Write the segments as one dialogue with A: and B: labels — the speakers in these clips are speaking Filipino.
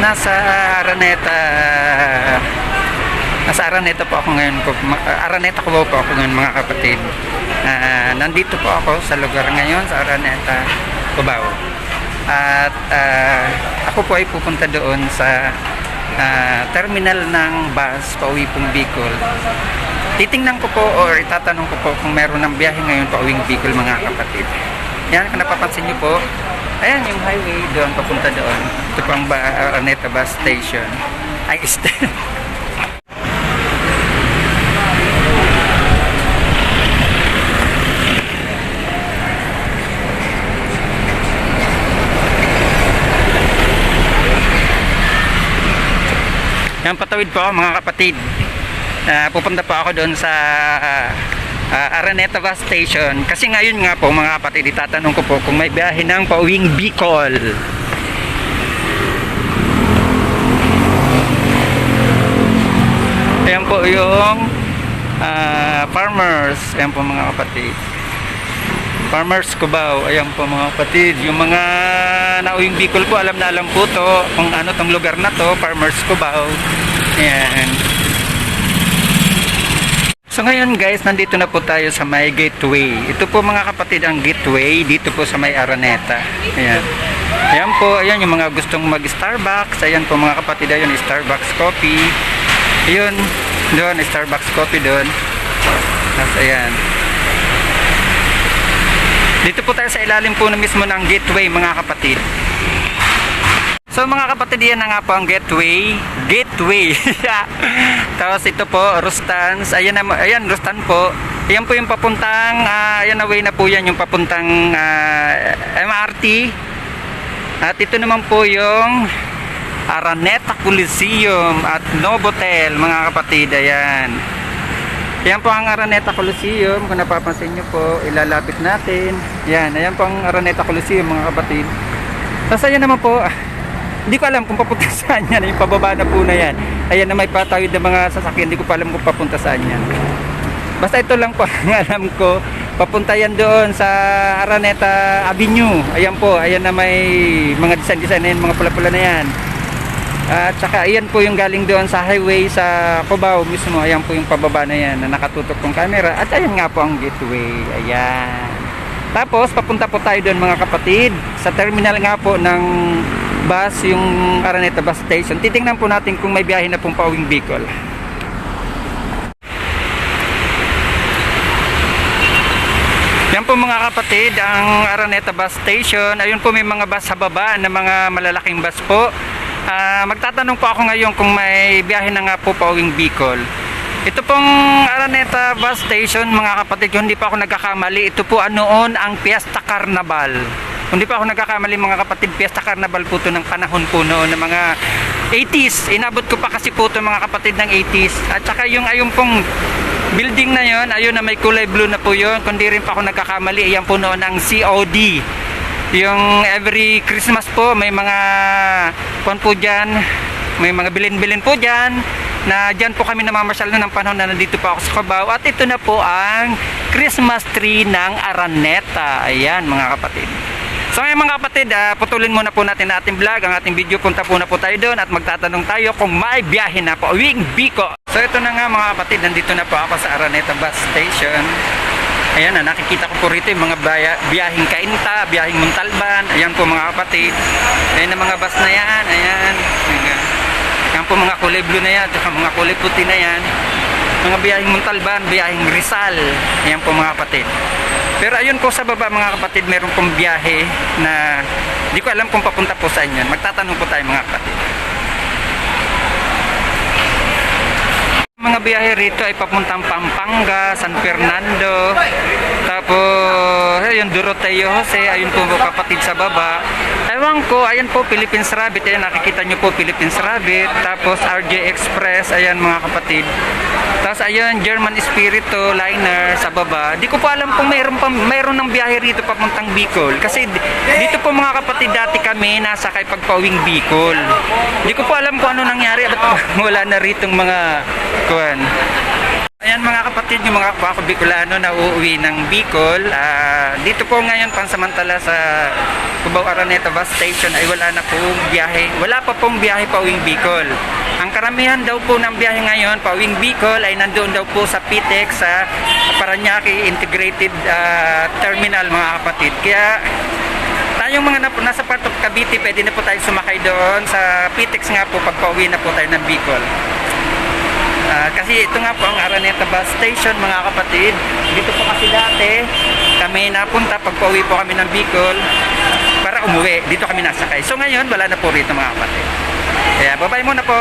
A: nasa Araneta. Nasa Araneta po ako ngayon. Araneta ko po ako ngayon mga kapatid. Nandito po ako sa lugar ngayon sa Araneta, Cubao. At ako po ay pupunta doon sa terminal ng bus pauwi pong Bicol. Titingnan ko po or itatanong ko po kung meron ng biyahe ngayon pauwing Bicol mga kapatid. Yan, kung napapansin nyo po, ayan yung highway doon, papunta doon. Ito po ang Araneta bus station. Ay, yan, patawid po ako mga kapatid. Pupunta po ako doon sa Araneta bus station. Kasi ngayon nga po mga kapatid, itatanong ko po kung may biyahe ng pauwing Bicol. Ayan po yung farmers. Ayan po mga kapatid, Farmers Cubao. Ayan po mga kapatid, yung mga nauwing Bicol po, alam na alam po to kung ano tong lugar na to, Farmers Cubao. Ayan. So ngayon guys, nandito na po tayo sa may gateway. Ito po mga kapatid ang gateway dito po sa may Araneta. Ayan. Ayan po, ayan yung mga gustong mag Starbucks. Ayan po mga kapatid, ayan Starbucks coffee. Ayun, doon Starbucks coffee doon. Tapos ayan. Dito po tayo sa ilalim po na mismo ng gateway mga kapatid. So mga kapatid, yan na nga po ang gateway. Tapos ito po, Rustans. Ayan, Rustan po. Ayan po yung papuntang, ayan na way na po yan, yung papuntang MRT. At ito naman po yung Araneta Coliseum at Novotel mga kapatid. Ayan. Ayan po ang Araneta Coliseum. Kung napapansin nyo po, ilalapit natin. Ayan, ayan po ang Araneta Coliseum mga kapatid. Tapos ayan naman po, hindi ko alam kung papunta saan yan. Yung pababa na po na yan. Ayan na may patawid ng mga sasakyan. Hindi ko pa alam kung papunta saan yan. Basta ito lang po ang alam ko. Papunta yan doon sa Araneta Avenue. Ayan po, ayan na may mga design na yan, mga pula-pula na yan. At saka ayan po yung galing doon sa highway sa Cubao mismo. Ayan po yung pababa na yan na nakatutok ng camera. At ayan nga po ang gateway. Ayan. Tapos papunta po tayo doon mga kapatid sa terminal nga po ng bus, yung Araneta bus station. Titingnan po natin kung may biyahe na pong pauwing Bicol. Yan po mga kapatid ang Araneta bus station. Ayun po may mga bus sa baba na mga malalaking bus po. Magtatanong po ako ngayon kung may biyahe na nga po pauwing Bicol. Ito pong Araneta bus station mga kapatid, kung hindi pa ako nagkakamali, ito po noon ang Fiesta Carnaval. Kung hindi pa ako nagkakamali mga kapatid, Fiesta Carnaval po ito ng panahon po noon ng mga 80s. Inabot ko pa kasi po ito mga kapatid ng 80s. At saka yung ayun pong building na yon, ayun na may kulay blue na po yun. Kung di rin pa ako nagkakamali, ayan po noon ang COD. Yung every Christmas po may mga kuwan po dyan, may mga bilin-bilin po dyan, na dyan po kami namamasyal na ng panahon na nandito pa ako sa Cubao. At ito na po ang Christmas tree ng Araneta. Ayan mga kapatid. So ngayon mga kapatid, putulin muna po natin ating vlog, ang ating video. Punta po na po tayo doon at magtatanong tayo kung may biyahe na po pauwing Bicol. So ito na nga mga kapatid, nandito na po ako sa Araneta bus station. Ayan na, nakikita ko po rito yung mga biyaheng Cainta, biyaheng Montalban. Ayan po mga kapatid. Ayan na mga bus na yan. Ayan. Ayan po mga kulay blue na yan. At mga kulay puti na yan. Mga biyaheng Montalban, biyaheng Rizal. Ayan po mga kapatid. Pero ayun po sa baba mga kapatid, meron pong biyahe na hindi ko alam kung papunta po saan yan. Magtatanong po tayo mga kapatid. Mga biyahe rito ay papuntang Pampanga, San Fernando, tapos ayun Doroteo Jose, ayun po kapatid sa baba. Ewan ko, ayan po Philippines Rabbit, ayan nakikita nyo po Philippines Rabbit, tapos RJ Express, ayan mga kapatid. Tapos ayun German Espiritu Liner sa baba. Di ko po alam kung mayroon ng biyahe rito papuntang Bicol. Kasi dito po mga kapatid dati kami nasakay pagpauwing Bicol. Di ko po alam kung ano nangyari, ba't wala na ritong mga kuwan. Ayan mga kapatid, yung mga kapwa ko Bicolano na uuwi ng Bicol. Dito po ngayon pansamantala sa Cubao Araneta Bus Station ay wala na pong biyahe. Wala pa pong biyahe pa uwing Bicol. Ang karamihan daw po ng biyahe ngayon pa uwing Bicol ay nandoon daw po sa PTEX sa Parañaque Integrated Terminal mga kapatid. Kaya tayong mga nasa part of Cavite, pwede na po tayo sumakay doon sa PTEX nga po pag pauwi na po tayo ng Bicol. Kasi ito nga po ang Araneta Bus Station mga kapatid. Dito po kasi dati kami napunta pag pauwi po kami ng Bicol para umuwi. Dito kami nasakay. So ngayon wala na po rito mga kapatid. Kaya bye-bye muna po.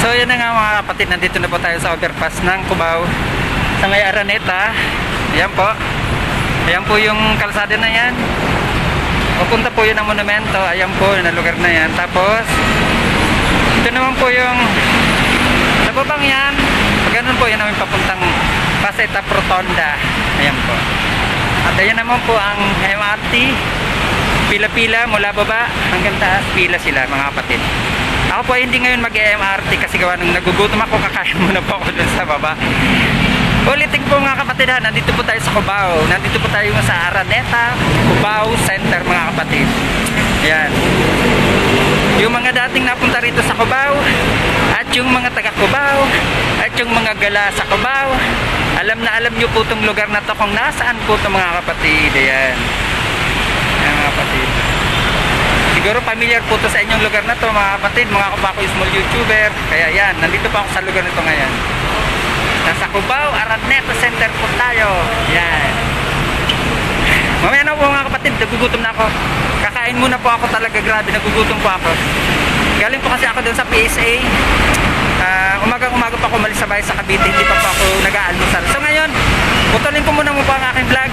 A: So yan na nga mga kapatid, nandito na po tayo sa overpass ng Cubao sa may Araneta. Ayan po. Ayan po yung kalsada na yan. Pupunta po yun ang monumento. Ayan po na lugar na yan. Tapos ito naman po yung sa babang yan. Pag ganun po yan namin papuntang Paseta Rotonda. Ayan po. At ayan naman po ang MRT. Pila-pila mula baba hanggang taas. Pila sila mga kapatid. Ako po hindi ngayon mag-MRT kasi gawa nung nagugutom ako, kakain muna po ako dun sa baba. Ulitin po mga kapatid ha, nandito po tayo sa Cubao. Nandito po tayo sa Araneta, Cubao Center mga kapatid. Ayan. Yung mga dating napunta rito sa Cubao, at yung mga taga Cubao, at yung mga gala sa Cubao, alam na alam nyo po itong lugar na to kung nasaan po ito mga kapatid. Ayan. Ayan mga kapatid. Siguro familiar po to sa inyong lugar na to mga kapatid, mga kapwa ko small YouTuber. Kaya yan, nandito pa ako sa lugar nito ngayon. Nasa Cubao Araneta Center po tayo. Yan. Mamaya na po mga kapatid, nagugutom na ako. Kakain muna po ako talaga, grabe, nagugutom po ako. Galing po kasi ako doon sa PSA. Umagang-umaga pa ako umalis sa bahay sa Cavite, hindi pa po ako nag-aalmusal. So ngayon, putulin ko muna mo po ang aking vlog.